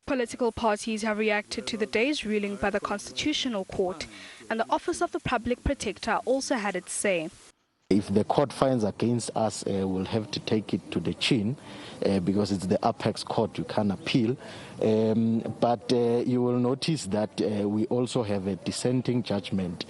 Political parties have reacted to the day's ruling by the Constitutional Court, and the Office of the Public Protector also had its say. If the court finds against us, we'll have to take it to the chin because it's the apex court, you can't appeal. But you will notice that we also have a dissenting judgment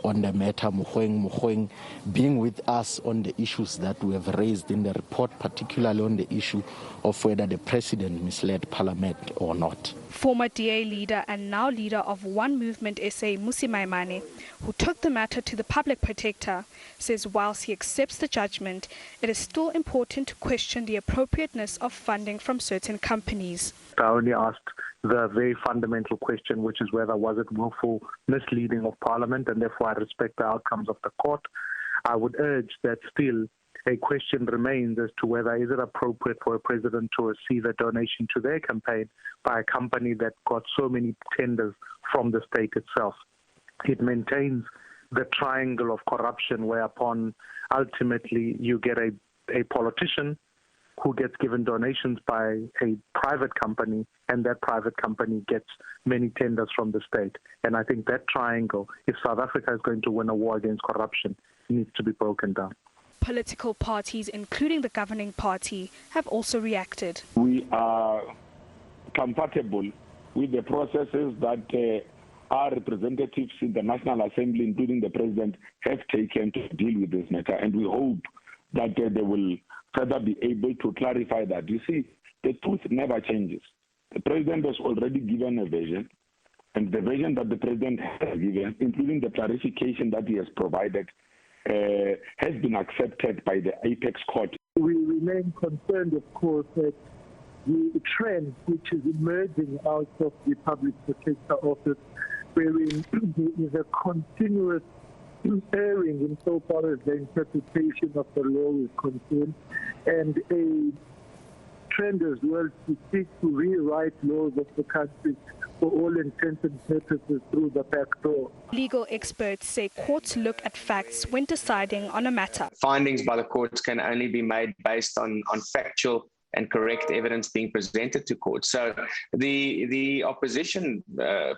on the matter, Mogoeng being with us on the issues that we have raised in the report, particularly on the issue of whether the president misled Parliament or not. Former DA leader and now leader of One Movement SA, MAIMANE, who took the matter to the Public Protector, says whilst he accepts the judgment, it is still important to question the appropriateness of funding from certain companies. I only asked the very fundamental question, which is whether was it willful misleading of Parliament, and therefore I respect the outcomes of the court. I would urge that still a question remains as to whether is it appropriate for a president to receive a donation to their campaign by a company that got so many tenders from the state itself. It maintains the triangle of corruption whereupon ultimately you get a politician who gets given donations by a private company, and that private company gets many tenders from the state. And I think that triangle, if South Africa is going to win a war against corruption, needs to be broken down. Political parties, including the governing party, have also reacted. We are compatible with the processes that our representatives in the National Assembly, including the President, have taken to deal with this matter, and we hope that they will further be able to clarify that. You see, the truth never changes. The President has already given a vision, and the vision that the President has given, including the clarification that he has provided, has been accepted by the Apex Court. We remain concerned, of course, that the trend which is emerging out of the Public Protector Office, wherein there is a continuous erring insofar as the interpretation of the law is concerned, and a trend as well to seek to rewrite laws of the country for all intents and purposes through the back door. Legal experts say courts look at facts when deciding on a matter. Findings by the courts can only be made based on factual and correct evidence being presented to court. So the opposition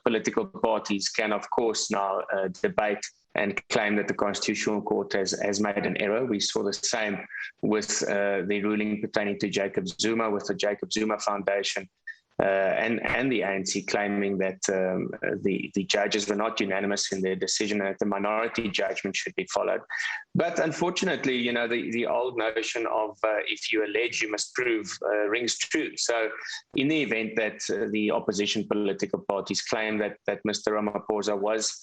political parties can, of course, now debate and claim that the Constitutional Court has made an error. We saw the same with the ruling pertaining to Jacob Zuma, with the Jacob Zuma Foundation, and the ANC claiming that the judges were not unanimous in their decision and that the minority judgment should be followed. But unfortunately, you know, the old notion of if you allege, you must prove rings true. So in the event that the opposition political parties claim that Mr. Ramaphosa was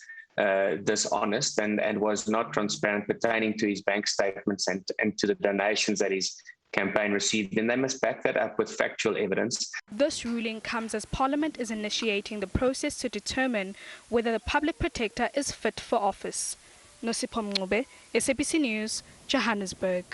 dishonest and was not transparent pertaining to his bank statements and to the donations that his campaign received, then they must back that up with factual evidence. This ruling comes as Parliament is initiating the process to determine whether the Public Protector is fit for office. Nosipho Mncube, SABC News, Johannesburg.